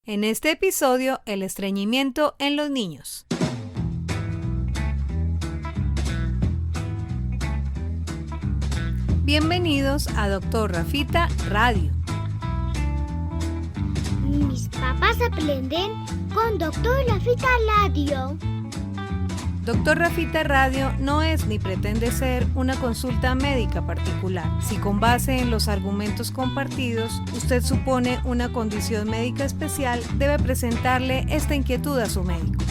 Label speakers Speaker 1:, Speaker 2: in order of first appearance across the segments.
Speaker 1: En este episodio, el estreñimiento en los niños. Bienvenidos a Dr. Rafita Radio.
Speaker 2: Mis papás aprenden con Dr. Rafita Radio.
Speaker 1: Dr. Rafita Radio no es ni pretende ser una consulta médica particular. Si con base en los argumentos compartidos usted supone una condición médica especial, debe presentarle esta inquietud a su médico.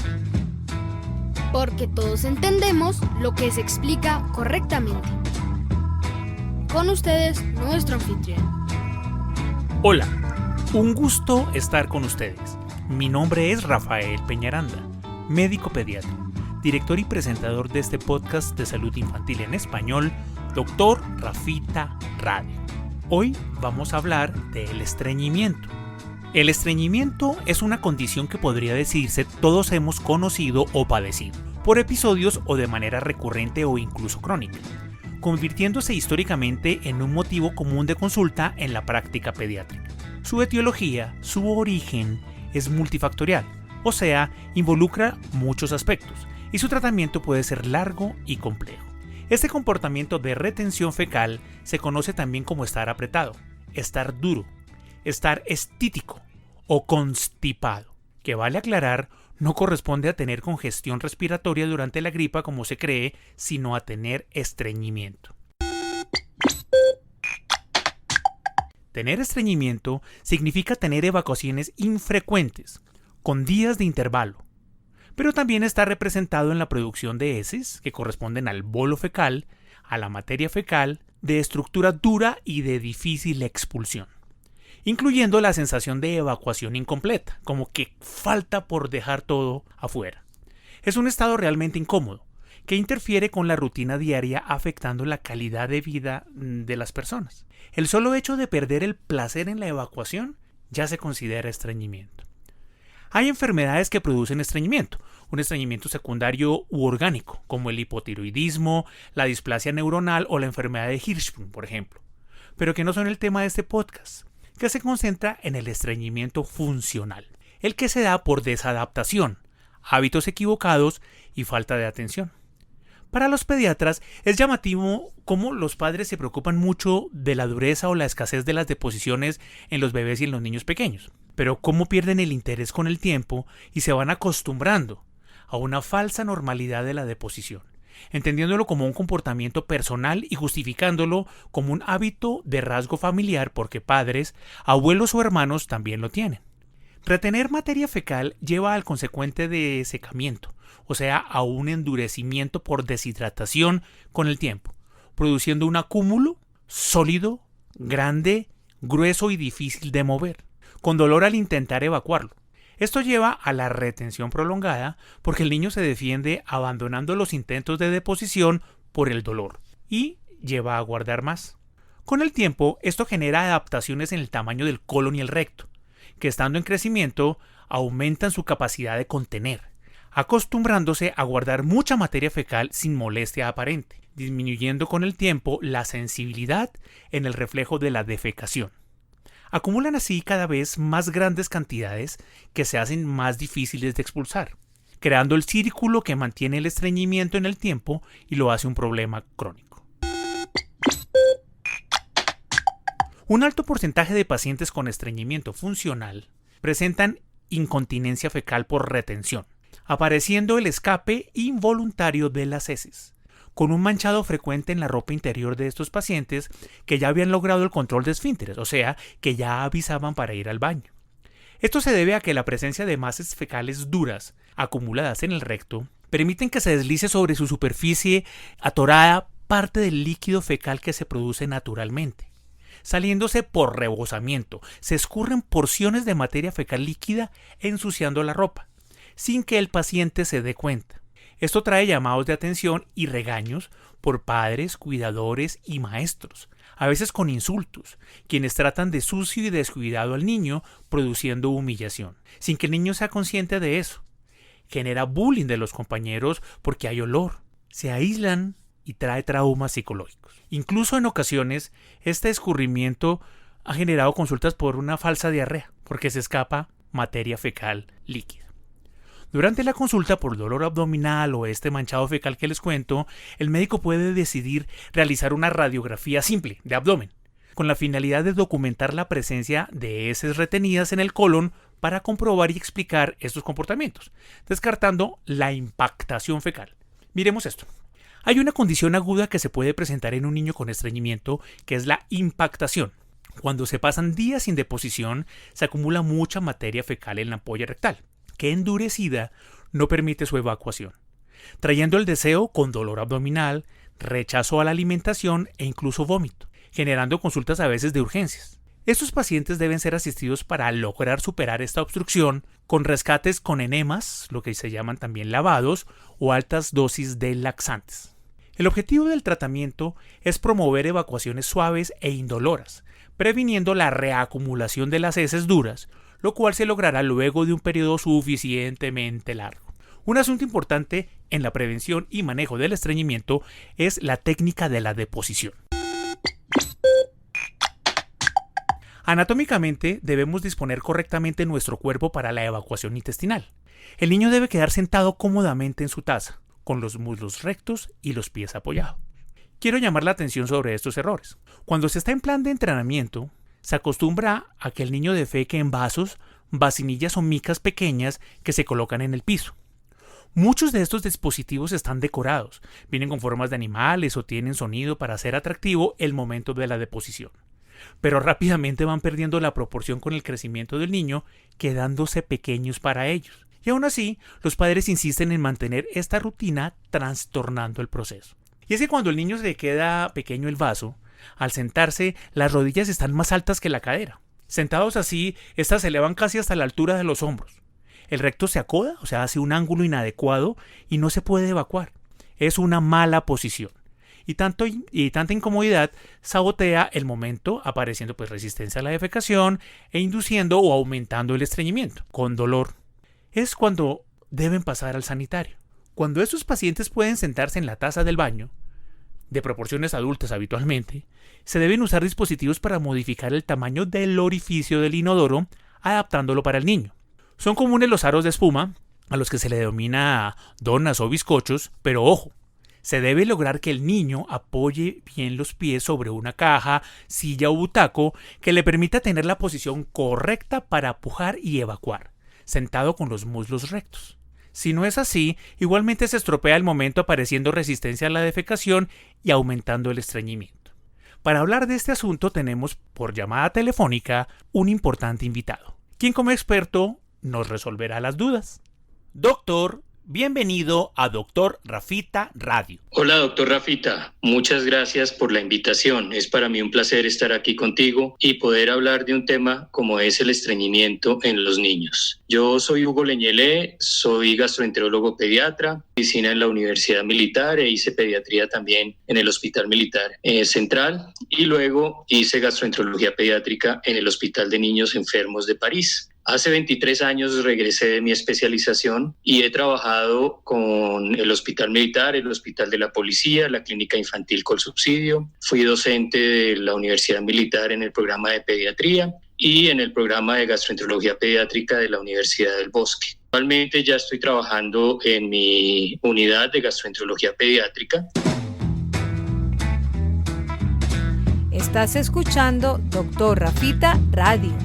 Speaker 3: Porque todos entendemos lo que se explica correctamente. Con ustedes, nuestro anfitrión.
Speaker 4: Hola, un gusto estar con ustedes. Mi nombre es Rafael Peñaranda, médico pediatra, director y presentador de este podcast de salud infantil en español, Dr. Rafita Radio. Hoy vamos a hablar del estreñimiento. El estreñimiento es una condición que podría decirse todos hemos conocido o padecido, por episodios o de manera recurrente o incluso crónica, convirtiéndose históricamente en un motivo común de consulta en la práctica pediátrica. Su etiología, su origen, es multifactorial, o sea, involucra muchos aspectos, y su tratamiento puede ser largo y complejo. Este comportamiento de retención fecal se conoce también como estar apretado, estar duro, estar estítico o constipado, que vale aclarar no corresponde a tener congestión respiratoria durante la gripa como se cree, sino a tener estreñimiento. Tener estreñimiento significa tener evacuaciones infrecuentes, con días de intervalo, pero también está representado en la producción de heces, que corresponden al bolo fecal, a la materia fecal, de estructura dura y de difícil expulsión, incluyendo la sensación de evacuación incompleta, como que falta por dejar todo afuera. Es un estado realmente incómodo, que interfiere con la rutina diaria afectando la calidad de vida de las personas. El solo hecho de perder el placer en la evacuación ya se considera estreñimiento. Hay enfermedades que producen estreñimiento, un estreñimiento secundario u orgánico, como el hipotiroidismo, la displasia neuronal o la enfermedad de Hirschsprung, por ejemplo, pero que no son el tema de este podcast, que se concentra en el estreñimiento funcional, el que se da por desadaptación, hábitos equivocados y falta de atención. Para los pediatras es llamativo cómo los padres se preocupan mucho de la dureza o la escasez de las deposiciones en los bebés y en los niños pequeños, pero cómo pierden el interés con el tiempo y se van acostumbrando a una falsa normalidad de la deposición, entendiéndolo como un comportamiento personal y justificándolo como un hábito de rasgo familiar porque padres, abuelos o hermanos también lo tienen. Retener materia fecal lleva al consecuente desecamiento, o sea, a un endurecimiento por deshidratación con el tiempo, produciendo un acúmulo sólido, grande, grueso y difícil de mover, con dolor al intentar evacuarlo. Esto lleva a la retención prolongada porque el niño se defiende abandonando los intentos de deposición por el dolor y lleva a guardar más. Con el tiempo, esto genera adaptaciones en el tamaño del colon y el recto, que estando en crecimiento aumentan su capacidad de contener, acostumbrándose a guardar mucha materia fecal sin molestia aparente, disminuyendo con el tiempo la sensibilidad en el reflejo de la defecación. Acumulan así cada vez más grandes cantidades que se hacen más difíciles de expulsar, creando el círculo que mantiene el estreñimiento en el tiempo y lo hace un problema crónico. Un alto porcentaje de pacientes con estreñimiento funcional presentan incontinencia fecal por retención, apareciendo el escape involuntario de las heces, con un manchado frecuente en la ropa interior de estos pacientes que ya habían logrado el control de esfínteres, o sea, que ya avisaban para ir al baño. Esto se debe a que la presencia de masas fecales duras, acumuladas en el recto, permiten que se deslice sobre su superficie atorada parte del líquido fecal que se produce naturalmente. Saliéndose por rebosamiento, se escurren porciones de materia fecal líquida ensuciando la ropa, sin que el paciente se dé cuenta. Esto trae llamados de atención y regaños por padres, cuidadores y maestros, a veces con insultos, quienes tratan de sucio y descuidado al niño, produciendo humillación, sin que el niño sea consciente de eso. Genera bullying de los compañeros porque hay olor. Se aíslan y trae traumas psicológicos. Incluso en ocasiones, este escurrimiento ha generado consultas por una falsa diarrea, porque se escapa materia fecal líquida. Durante la consulta por dolor abdominal o este manchado fecal que les cuento, el médico puede decidir realizar una radiografía simple de abdomen, con la finalidad de documentar la presencia de heces retenidas en el colon para comprobar y explicar estos comportamientos, descartando la impactación fecal. Miremos esto. Hay una condición aguda que se puede presentar en un niño con estreñimiento, que es la impactación. Cuando se pasan días sin deposición, se acumula mucha materia fecal en la ampolla rectal, que endurecida no permite su evacuación, trayendo el deseo con dolor abdominal, rechazo a la alimentación e incluso vómito, generando consultas a veces de urgencias. Estos pacientes deben ser asistidos para lograr superar esta obstrucción con rescates con enemas, lo que se llaman también lavados, o altas dosis de laxantes. El objetivo del tratamiento es promover evacuaciones suaves e indoloras, previniendo la reacumulación de las heces duras, lo cual se logrará luego de un periodo suficientemente largo. Un asunto importante en la prevención y manejo del estreñimiento es la técnica de la deposición. Anatómicamente debemos disponer correctamente nuestro cuerpo para la evacuación intestinal. El niño debe quedar sentado cómodamente en su taza, con los muslos rectos y los pies apoyados. Quiero llamar la atención sobre estos errores. Cuando se está en plan de entrenamiento, se acostumbra a que el niño defeque en vasos, vasinillas o micas pequeñas que se colocan en el piso. Muchos de estos dispositivos están decorados, vienen con formas de animales o tienen sonido para hacer atractivo el momento de la deposición. Pero rápidamente van perdiendo la proporción con el crecimiento del niño, quedándose pequeños para ellos. Y aún así, los padres insisten en mantener esta rutina trastornando el proceso. Y es que cuando el niño se le queda pequeño el vaso, al sentarse, las rodillas están más altas que la cadera. Sentados así, estas se elevan casi hasta la altura de los hombros. El recto se acoda, o sea, hace un ángulo inadecuado y no se puede evacuar. Es una mala posición. Y tanta incomodidad sabotea el momento, apareciendo resistencia a la defecación e induciendo o aumentando el estreñimiento, con dolor. Es cuando deben pasar al sanitario. Cuando estos pacientes pueden sentarse en la taza del baño, de proporciones adultas habitualmente, se deben usar dispositivos para modificar el tamaño del orificio del inodoro, adaptándolo para el niño. Son comunes los aros de espuma, a los que se le denomina donas o bizcochos, pero ojo, se debe lograr que el niño apoye bien los pies sobre una caja, silla o butaco que le permita tener la posición correcta para pujar y evacuar, sentado con los muslos rectos. Si no es así, igualmente se estropea el momento, apareciendo resistencia a la defecación y aumentando el estreñimiento. Para hablar de este asunto tenemos por llamada telefónica un importante invitado, quien como experto nos resolverá las dudas. Doctor, bienvenido a Dr. Rafita Radio.
Speaker 5: Hola, doctor Rafita. Muchas gracias por la invitación. Es para mí un placer estar aquí contigo y poder hablar de un tema como es el estreñimiento en los niños. Yo soy Hugo Leñelé, soy gastroenterólogo pediatra, medicina en la Universidad Militar e hice pediatría también en el Hospital Militar Central y luego hice gastroenterología pediátrica en el Hospital de Niños Enfermos de París. Hace 23 años regresé de mi especialización y he trabajado con el Hospital Militar, el Hospital de la Policía, la Clínica Infantil Colsubsidio. Fui docente de la Universidad Militar en el programa de pediatría y en el programa de gastroenterología pediátrica de la Universidad del Bosque. Actualmente ya estoy trabajando en mi unidad de gastroenterología pediátrica.
Speaker 1: Estás escuchando Dr. Rafita Radio.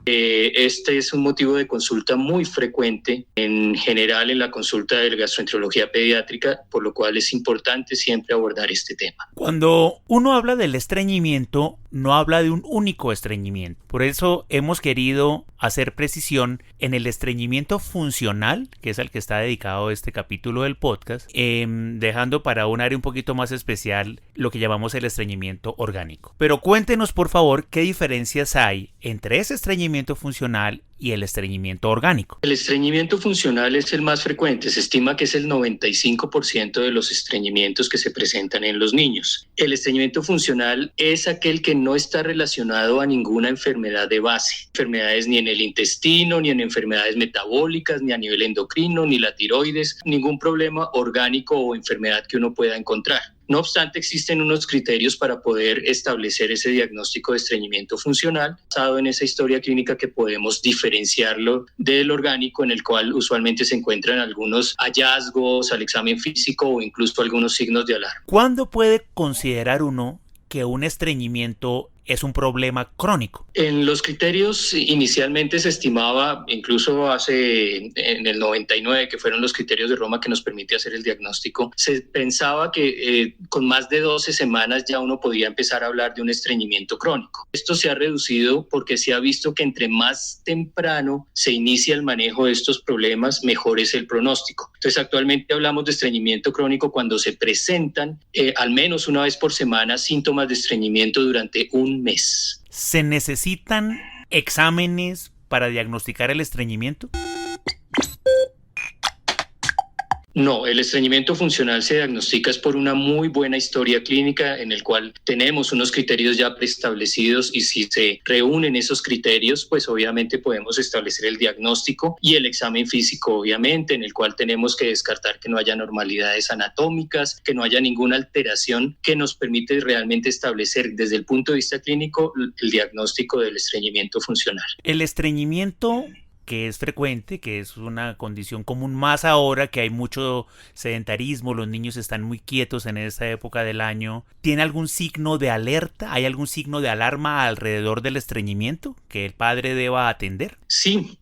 Speaker 5: Este es un motivo de consulta muy frecuente en general en la consulta de gastroenterología pediátrica, por lo cual es importante siempre abordar este tema.
Speaker 4: Cuando uno habla del estreñimiento, no habla de un único estreñimiento. Por eso hemos querido hacer precisión en el estreñimiento funcional, que es al que está dedicado este capítulo del podcast, dejando para un área un poquito más especial lo que llamamos el estreñimiento orgánico. Pero cuéntenos, por favor, qué diferencias hay entre ese estreñimiento funcional y el estreñimiento orgánico.
Speaker 5: El estreñimiento funcional es el más frecuente. Se estima que es el 95% de los estreñimientos que se presentan en los niños. El estreñimiento funcional es aquel que no está relacionado a ninguna enfermedad de base. Enfermedades ni en el intestino, ni en enfermedades metabólicas, ni a nivel endocrino, ni la tiroides, ningún problema orgánico o enfermedad que uno pueda encontrar. No obstante, existen unos criterios para poder establecer ese diagnóstico de estreñimiento funcional, basado en esa historia clínica que podemos diferenciarlo del orgánico, en el cual usualmente se encuentran algunos hallazgos al examen físico o incluso algunos signos de alarma.
Speaker 4: ¿Cuándo puede considerar uno que un estreñimiento es un problema crónico?
Speaker 5: En los criterios inicialmente se estimaba, incluso en el 99, que fueron los criterios de Roma que nos permite hacer el diagnóstico, se pensaba que con más de 12 semanas ya uno podía empezar a hablar de un estreñimiento crónico. Esto se ha reducido porque se ha visto que entre más temprano se inicia el manejo de estos problemas, mejor es el pronóstico. Entonces, actualmente hablamos de estreñimiento crónico cuando se presentan al menos una vez por semana síntomas de estreñimiento durante un mes.
Speaker 4: ¿Se necesitan exámenes para diagnosticar el estreñimiento?
Speaker 5: No, el estreñimiento funcional se diagnostica es por una muy buena historia clínica en el cual tenemos unos criterios ya preestablecidos, y si se reúnen esos criterios, pues obviamente podemos establecer el diagnóstico y el examen físico, obviamente, en el cual tenemos que descartar que no haya anormalidades anatómicas, que no haya ninguna alteración que nos permite realmente establecer desde el punto de vista clínico el diagnóstico del estreñimiento funcional.
Speaker 4: El estreñimiento, que es frecuente, que es una condición común más ahora que hay mucho sedentarismo, los niños están muy quietos en esta época del año, ¿tiene algún signo de alerta? ¿Hay algún signo de alarma alrededor del estreñimiento que el padre deba atender?
Speaker 5: Sí,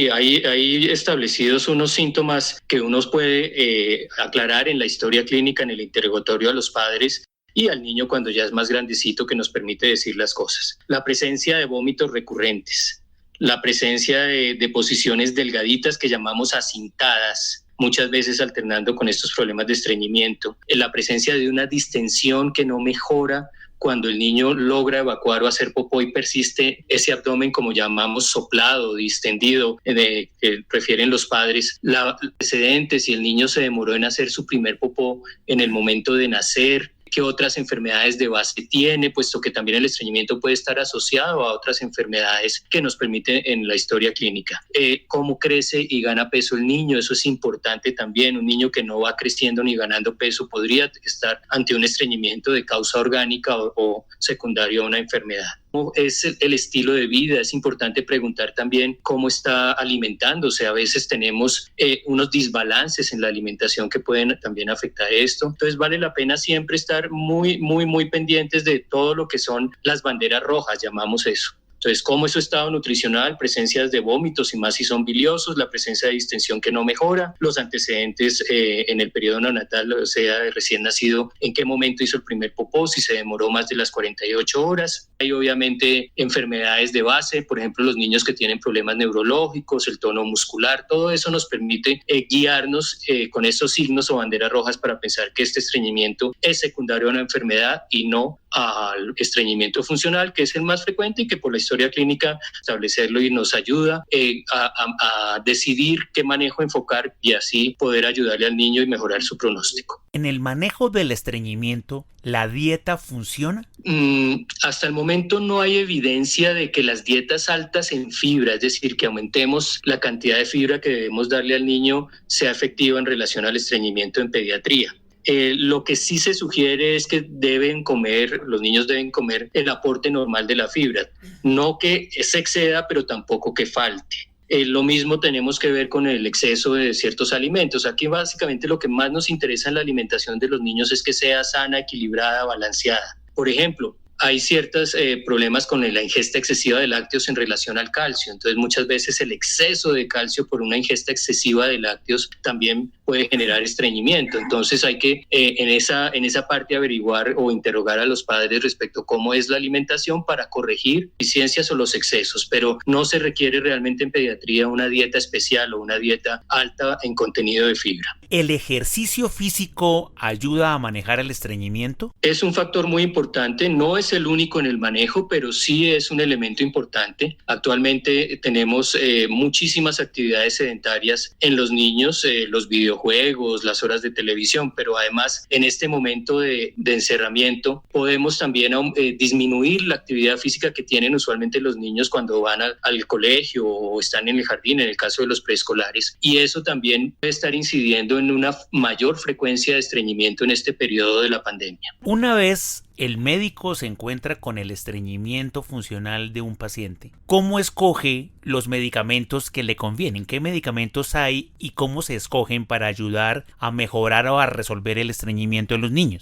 Speaker 5: hay establecidos unos síntomas que uno puede aclarar en la historia clínica, en el interrogatorio a los padres y al niño cuando ya es más grandecito, que nos permite decir las cosas. La presencia de vómitos recurrentes, la presencia de posiciones delgaditas que llamamos acintadas, muchas veces alternando con estos problemas de estreñimiento, la presencia de una distensión que no mejora cuando el niño logra evacuar o hacer popó y persiste ese abdomen, como llamamos, soplado, distendido, que prefieren los padres. Los antecedentes, si el niño se demoró en hacer su primer popó en el momento de nacer, qué otras enfermedades de base tiene, puesto que también el estreñimiento puede estar asociado a otras enfermedades que nos permiten en la historia clínica. Cómo crece y gana peso el niño, eso es importante también. Un niño que no va creciendo ni ganando peso podría estar ante un estreñimiento de causa orgánica o secundario a una enfermedad. ¿Cómo es el estilo de vida? Es importante preguntar también cómo está alimentándose. A veces tenemos unos desbalances en la alimentación que pueden también afectar esto. Entonces vale la pena siempre estar muy pendientes de todo lo que son las banderas rojas, llamamos eso. Entonces, ¿cómo es su estado nutricional? Presencias de vómitos y más si son biliosos, la presencia de distensión que no mejora, los antecedentes en el periodo neonatal, o sea, de recién nacido, en qué momento hizo el primer popó, si se demoró más de las 48 horas. Hay obviamente enfermedades de base, por ejemplo, los niños que tienen problemas neurológicos, el tono muscular, todo eso nos permite guiarnos con esos signos o banderas rojas para pensar que este estreñimiento es secundario a una enfermedad y no al estreñimiento funcional, que es el más frecuente y que por la historia clínica establecerlo y nos ayuda a decidir qué manejo enfocar y así poder ayudarle al niño y mejorar su pronóstico.
Speaker 4: ¿En el manejo del estreñimiento, la dieta funciona?
Speaker 5: Hasta el momento no hay evidencia de que las dietas altas en fibra, es decir, que aumentemos la cantidad de fibra que debemos darle al niño, sea efectiva en relación al estreñimiento en pediatría. Lo que sí se sugiere es que los niños deben comer el aporte normal de la fibra, no que se exceda, pero tampoco que falte. Lo mismo tenemos que ver con el exceso de ciertos alimentos. Aquí básicamente lo que más nos interesa en la alimentación de los niños es que sea sana, equilibrada, balanceada. Por ejemplo, hay ciertos problemas con la ingesta excesiva de lácteos en relación al calcio. Entonces, muchas veces el exceso de calcio por una ingesta excesiva de lácteos también puede generar estreñimiento. Entonces, hay que en esa parte averiguar o interrogar a los padres respecto a cómo es la alimentación para corregir deficiencias o los excesos. Pero no se requiere realmente en pediatría una dieta especial o una dieta alta en contenido de fibra.
Speaker 4: ¿El ejercicio físico ayuda a manejar el estreñimiento?
Speaker 5: Es un factor muy importante, no es el único en el manejo, pero sí es un elemento importante. Actualmente tenemos muchísimas actividades sedentarias en los niños, los videojuegos videojuegos, las horas de televisión, pero además en este momento de encerramiento podemos también disminuir la actividad física que tienen usualmente los niños cuando van al colegio o están en el jardín, en el caso de los preescolares, y eso también puede estar incidiendo en una mayor frecuencia de estreñimiento en este periodo de la pandemia.
Speaker 4: Una vez el médico se encuentra con el estreñimiento funcional de un paciente, ¿cómo escoge los medicamentos que le convienen? ¿Qué medicamentos hay y cómo se escogen para ayudar a mejorar o a resolver el estreñimiento de los niños?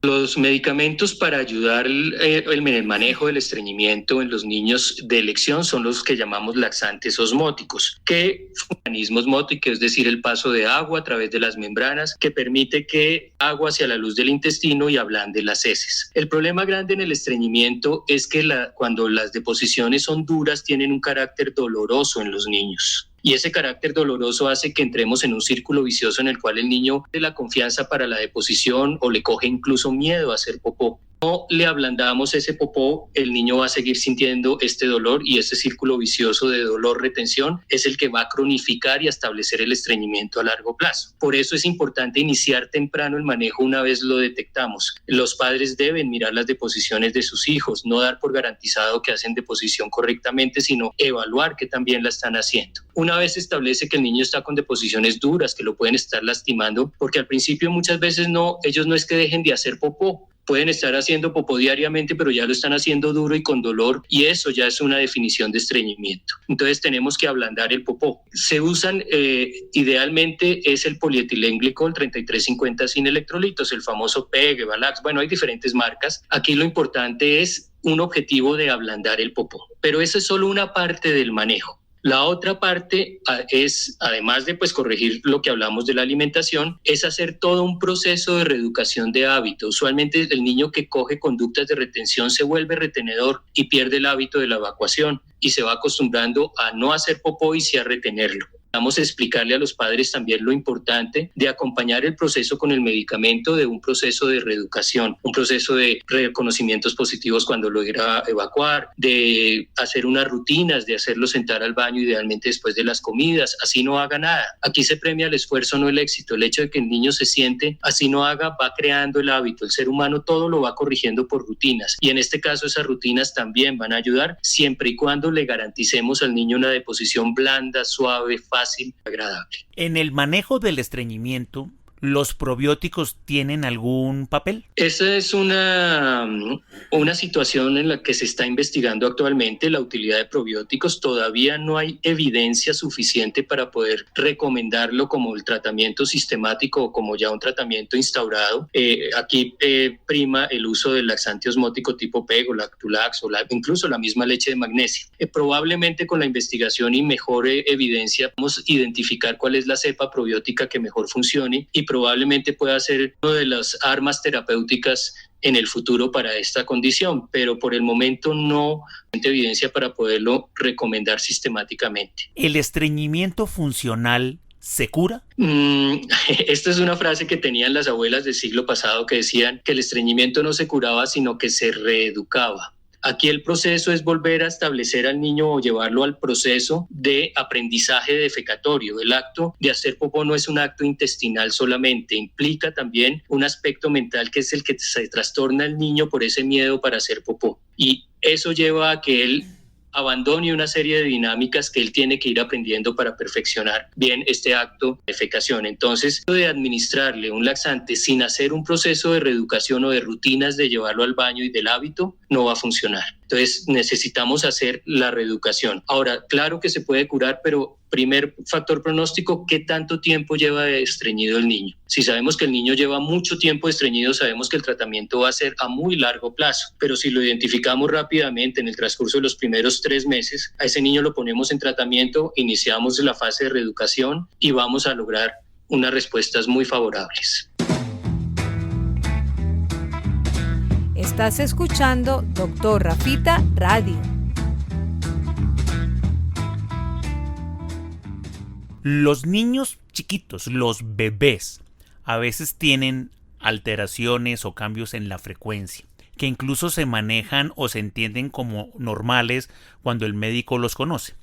Speaker 5: Los medicamentos para ayudar en el manejo del estreñimiento en los niños de elección son los que llamamos laxantes osmóticos, que es un mecanismo osmótico, es decir, el paso de agua a través de las membranas que permite que agua hacia la luz del intestino y ablande las heces. El problema grande en el estreñimiento es que cuando las deposiciones son duras tienen un carácter doloroso en los niños. Y ese carácter doloroso hace que entremos en un círculo vicioso en el cual el niño de la confianza para la deposición o le coge incluso miedo a hacer popó. No le ablandamos ese popó, el niño va a seguir sintiendo este dolor y ese círculo vicioso de dolor-retención es el que va a cronificar y a establecer el estreñimiento a largo plazo. Por eso es importante iniciar temprano el manejo una vez lo detectamos. Los padres deben mirar las deposiciones de sus hijos, no dar por garantizado que hacen deposición correctamente, sino evaluar que también la están haciendo. Una vez se establece que el niño está con deposiciones duras, que lo pueden estar lastimando, porque al principio muchas veces ellos no es que dejen de hacer popó, pueden estar haciendo popó diariamente, pero ya lo están haciendo duro y con dolor, y eso ya es una definición de estreñimiento. Entonces tenemos que ablandar el popó. Se usan, idealmente, es el polietilenglicol 3350 sin electrolitos, el famoso PEG, Valax. Bueno, hay diferentes marcas. Aquí lo importante es un objetivo de ablandar el popó, pero esa es solo una parte del manejo. La otra parte es, además de corregir lo que hablamos de la alimentación, es hacer todo un proceso de reeducación de hábito. Usualmente el niño que coge conductas de retención se vuelve retenedor y pierde el hábito de la evacuación y se va acostumbrando a no hacer popó y sí a retenerlo. Vamos a explicarle a los padres también lo importante de acompañar el proceso con el medicamento de un proceso de reeducación, un proceso de reconocimientos positivos cuando lo irá a evacuar, de hacer unas rutinas, de hacerlo sentar al baño idealmente después de las comidas, así no haga nada. Aquí se premia el esfuerzo, no el éxito. El hecho de que el niño se siente, así no haga, va creando el hábito. El ser humano todo lo va corrigiendo por rutinas y en este caso esas rutinas también van a ayudar siempre y cuando le garanticemos al niño una deposición blanda, suave, fácil, agradable.
Speaker 4: En el manejo del estreñimiento, ¿los probióticos tienen algún papel?
Speaker 5: Esa es una situación en la que se está investigando actualmente la utilidad de probióticos. Todavía no hay evidencia suficiente para poder recomendarlo como el tratamiento sistemático o como ya un tratamiento instaurado. Aquí prima el uso del laxante osmótico tipo PEG o Lactulax o incluso la misma leche de magnesio. Probablemente con la investigación y mejor evidencia vamos a identificar cuál es la cepa probiótica que mejor funcione y probablemente pueda ser una de las armas terapéuticas en el futuro para esta condición, pero por el momento no hay evidencia para poderlo recomendar sistemáticamente.
Speaker 4: ¿El estreñimiento funcional se cura?
Speaker 5: Esta es una frase que tenían las abuelas del siglo pasado que decían que el estreñimiento no se curaba, sino que se reeducaba. Aquí el proceso es volver a establecer al niño o llevarlo al proceso de aprendizaje defecatorio. El acto de hacer popó no es un acto intestinal solamente, implica también un aspecto mental que es el que se trastorna al niño por ese miedo para hacer popó. Y eso lleva a que él abandone una serie de dinámicas que él tiene que ir aprendiendo para perfeccionar bien este acto de defecación. Entonces, de administrarle un laxante sin hacer un proceso de reeducación o de rutinas de llevarlo al baño y del hábito, no va a funcionar. Entonces, necesitamos hacer la reeducación. Ahora, claro que se puede curar, pero primer factor pronóstico, ¿qué tanto tiempo lleva de estreñido el niño? Si sabemos que el niño lleva mucho tiempo estreñido, sabemos que el tratamiento va a ser a muy largo plazo, pero si lo identificamos rápidamente en el transcurso de los primeros 3 meses, a ese niño lo ponemos en tratamiento, iniciamos la fase de reeducación y vamos a lograr unas respuestas muy favorables.
Speaker 1: Estás escuchando Dr. Rafita Radio.
Speaker 4: Los niños chiquitos, los bebés, a veces tienen alteraciones o cambios en la frecuencia, que incluso se manejan o se entienden como normales cuando el médico los conoce.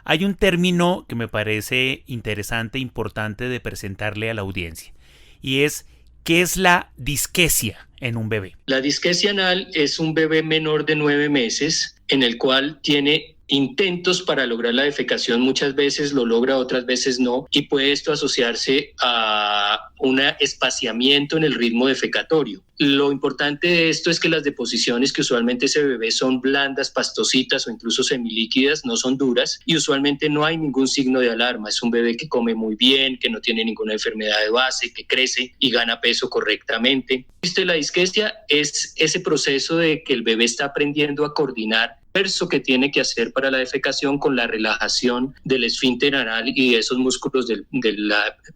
Speaker 4: Hay un término que me parece interesante e importante de presentarle a la audiencia, y es ¿qué es la disquesia en un bebé?
Speaker 5: La disquesia anal es un bebé menor de 9 meses en el cual tiene intentos para lograr la defecación, muchas veces lo logra, otras veces no, y puede esto asociarse a un espaciamiento en el ritmo defecatorio. Lo importante de esto es que las deposiciones, que usualmente ese bebé son blandas, pastositas o incluso semilíquidas, no son duras, y usualmente no hay ningún signo de alarma. Es un bebé que come muy bien, que no tiene ninguna enfermedad de base, que crece y gana peso correctamente. La disquesia es ese proceso de que el bebé está aprendiendo a coordinar el esfuerzo que tiene que hacer para la defecación con la relajación del esfínter anal y de esos músculos del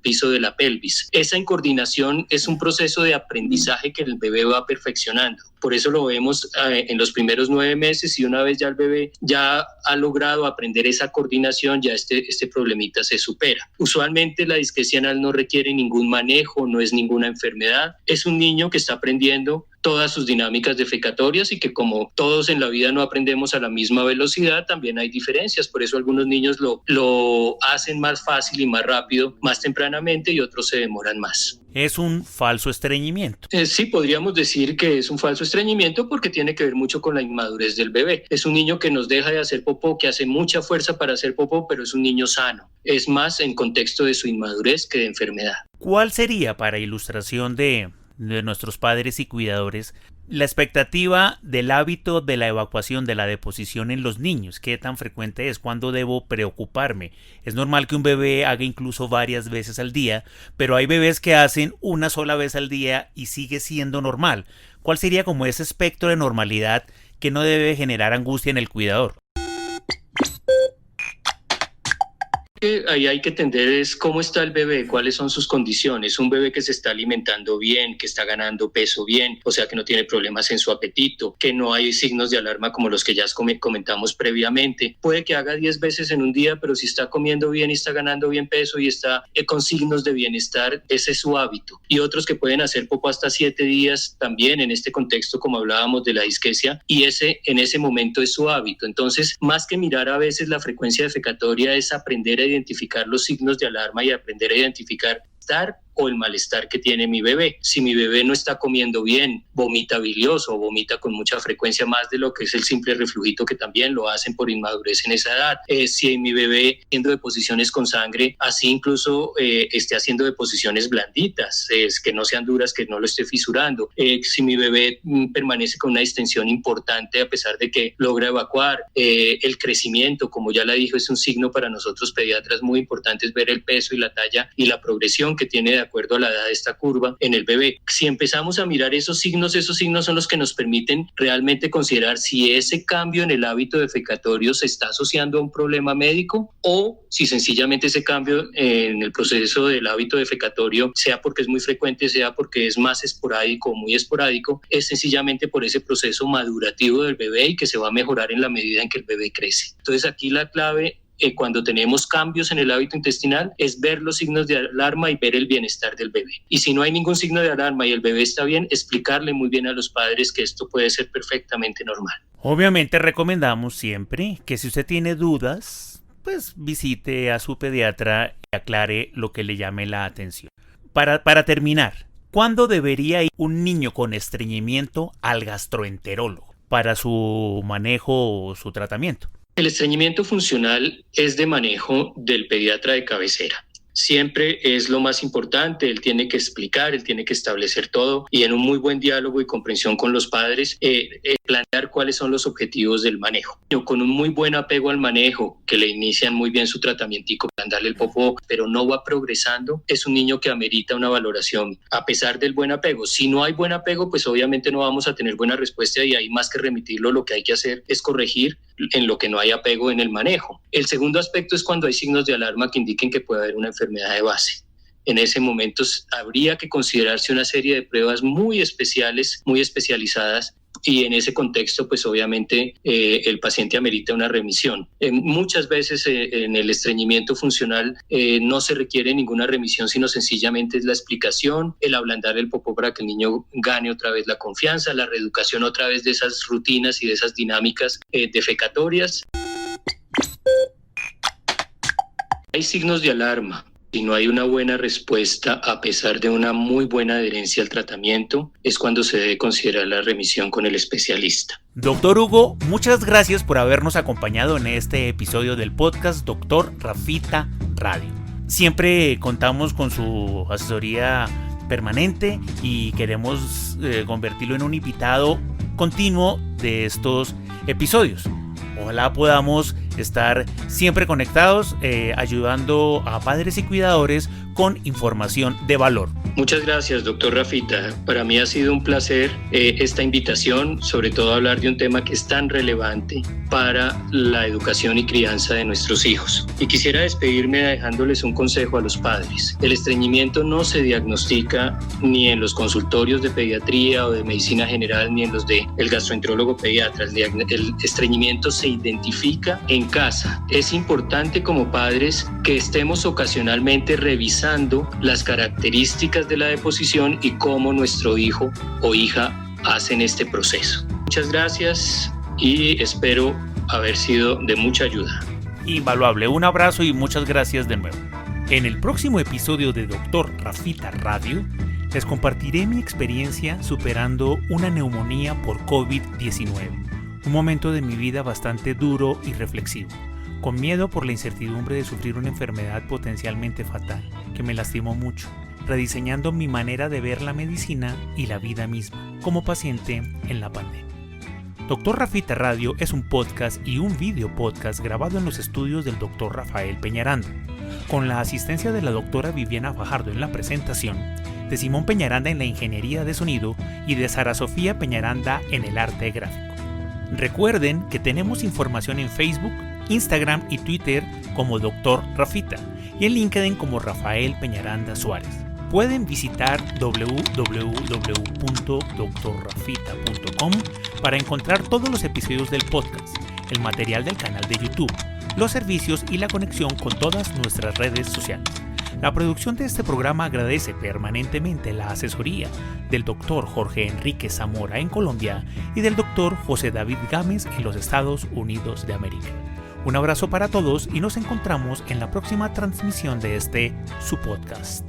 Speaker 5: piso de la pelvis. Esa incoordinación es un proceso de aprendizaje que el bebé va perfeccionando. Por eso lo vemos en los primeros 9 meses, y una vez ya el bebé ya ha logrado aprender esa coordinación, ya este problemita se supera. Usualmente la disquesia anal no requiere ningún manejo, no es ninguna enfermedad. Es un niño que está aprendiendo todas sus dinámicas defecatorias y que, como todos en la vida no aprendemos a la misma velocidad, también hay diferencias. Por eso algunos niños lo hacen más fácil y más rápido, más tempranamente, y otros se demoran más.
Speaker 4: Es un falso estreñimiento.
Speaker 5: Sí, podríamos decir que es un falso estreñimiento porque tiene que ver mucho con la inmadurez del bebé. Es un niño que nos deja de hacer popó, que hace mucha fuerza para hacer popó, pero es un niño sano. Es más en contexto de su inmadurez que de enfermedad.
Speaker 4: ¿Cuál sería, para ilustración de nuestros padres y cuidadores, la expectativa del hábito de la evacuación, de la deposición en los niños? ¿Qué tan frecuente es? ¿Cuándo debo preocuparme? Es normal que un bebé haga incluso varias veces al día, pero hay bebés que hacen una sola vez al día y sigue siendo normal. ¿Cuál sería como ese espectro de normalidad que no debe generar angustia en el cuidador?
Speaker 5: Ahí hay que entender es cómo está el bebé, cuáles son sus condiciones. Un bebé que se está alimentando bien, que está ganando peso bien, o sea que no tiene problemas en su apetito, que no hay signos de alarma como los que ya comentamos previamente. Puede que haga 10 veces en un día, pero si está comiendo bien y está ganando bien peso y está con signos de bienestar, ese es su hábito. Y otros que pueden hacer popó hasta 7 días también en este contexto, como hablábamos de la disquesia, y en ese momento es su hábito. Entonces, más que mirar a veces la frecuencia defecatoria, es aprender a identificar los signos de alarma y aprender a identificar o el malestar que tiene mi bebé. Si mi bebé no está comiendo bien, vomita bilioso o vomita con mucha frecuencia, más de lo que es el simple reflujito, que también lo hacen por inmadurez en esa edad. Si mi bebé haciendo deposiciones con sangre, así incluso esté haciendo deposiciones blanditas, que no sean duras, que no lo esté fisurando. Si mi bebé permanece con una distensión importante a pesar de que logra evacuar. El crecimiento, como ya la dijo, es un signo para nosotros pediatras muy importante, es ver el peso y la talla y la progresión que tiene de acuerdo a la edad de esta curva en el bebé. Si empezamos a mirar esos signos son los que nos permiten realmente considerar si ese cambio en el hábito defecatorio se está asociando a un problema médico, o si sencillamente ese cambio en el proceso del hábito defecatorio, sea porque es muy frecuente, sea porque es más esporádico o muy esporádico, es sencillamente por ese proceso madurativo del bebé y que se va a mejorar en la medida en que el bebé crece. Entonces aquí la clave cuando tenemos cambios en el hábito intestinal es ver los signos de alarma y ver el bienestar del bebé. Y si no hay ningún signo de alarma y el bebé está bien, explicarle muy bien a los padres que esto puede ser perfectamente normal.
Speaker 4: Obviamente recomendamos siempre que si usted tiene dudas, pues visite a su pediatra y aclare lo que le llame la atención. Para terminar, ¿cuándo debería ir un niño con estreñimiento al gastroenterólogo para su manejo o su tratamiento?
Speaker 5: El estreñimiento funcional es de manejo del pediatra de cabecera. Siempre es lo más importante, él tiene que explicar, él tiene que establecer todo, y en un muy buen diálogo y comprensión con los padres, plantear cuáles son los objetivos del manejo. Con un muy buen apego al manejo, que le inician muy bien su tratamiento, darle el popó, pero no va progresando, es un niño que amerita una valoración a pesar del buen apego. Si no hay buen apego, pues obviamente no vamos a tener buena respuesta, y ahí más que remitirlo, lo que hay que hacer es corregir en lo que no hay apego en el manejo. El segundo aspecto es cuando hay signos de alarma que indiquen que puede haber una enfermedad de base. En ese momento habría que considerarse una serie de pruebas muy especiales, muy especializadas, y en ese contexto, pues obviamente el paciente amerita una remisión. Muchas veces en el estreñimiento funcional no se requiere ninguna remisión, sino sencillamente es la explicación, el ablandar el popó para que el niño gane otra vez la confianza, la reeducación otra vez de esas rutinas y de esas dinámicas defecatorias. Hay signos de alarma. Si no hay una buena respuesta a pesar de una muy buena adherencia al tratamiento, es cuando se debe considerar la remisión con el especialista.
Speaker 4: Doctor Hugo, muchas gracias por habernos acompañado en este episodio del podcast Doctor Rafita Radio. Siempre contamos con su asesoría permanente y queremos convertirlo en un invitado continuo de estos episodios. Ojalá podamos estar siempre conectados, ayudando a padres y cuidadores con información de valor.
Speaker 5: Muchas gracias, doctor Rafita. Para mí ha sido un placer esta invitación, sobre todo hablar de un tema que es tan relevante para la educación y crianza de nuestros hijos. Y quisiera despedirme dejándoles un consejo a los padres. El estreñimiento no se diagnostica ni en los consultorios de pediatría o de medicina general, ni en los del gastroenterólogo pediatra. El estreñimiento se identifica en casa. Es importante como padres que estemos ocasionalmente revisando las características de la deposición y cómo nuestro hijo o hija hacen este proceso. Muchas gracias y espero haber sido de mucha ayuda.
Speaker 4: Invaluable, un abrazo y muchas gracias de nuevo. En el próximo episodio de Doctor Rafita Radio, les compartiré mi experiencia superando una neumonía por COVID-19. Un momento de mi vida bastante duro y reflexivo, con miedo por la incertidumbre de sufrir una enfermedad potencialmente fatal, que me lastimó mucho, rediseñando mi manera de ver la medicina y la vida misma, como paciente en la pandemia. Doctor Rafita Radio es un podcast y un video podcast grabado en los estudios del Dr. Rafael Peñaranda, con la asistencia de la doctora Viviana Fajardo en la presentación, de Simón Peñaranda en la ingeniería de sonido y de Sara Sofía Peñaranda en el arte gráfico. Recuerden que tenemos información en Facebook, Instagram y Twitter como Dr. Rafita y en LinkedIn como Rafael Peñaranda Suárez. Pueden visitar www.drrafita.com para encontrar todos los episodios del podcast, el material del canal de YouTube, los servicios y la conexión con todas nuestras redes sociales. La producción de este programa agradece permanentemente la asesoría del Dr. Jorge Enrique Zamora en Colombia y del Dr. José David Gámez en los Estados Unidos de América. Un abrazo para todos y nos encontramos en la próxima transmisión de su podcast.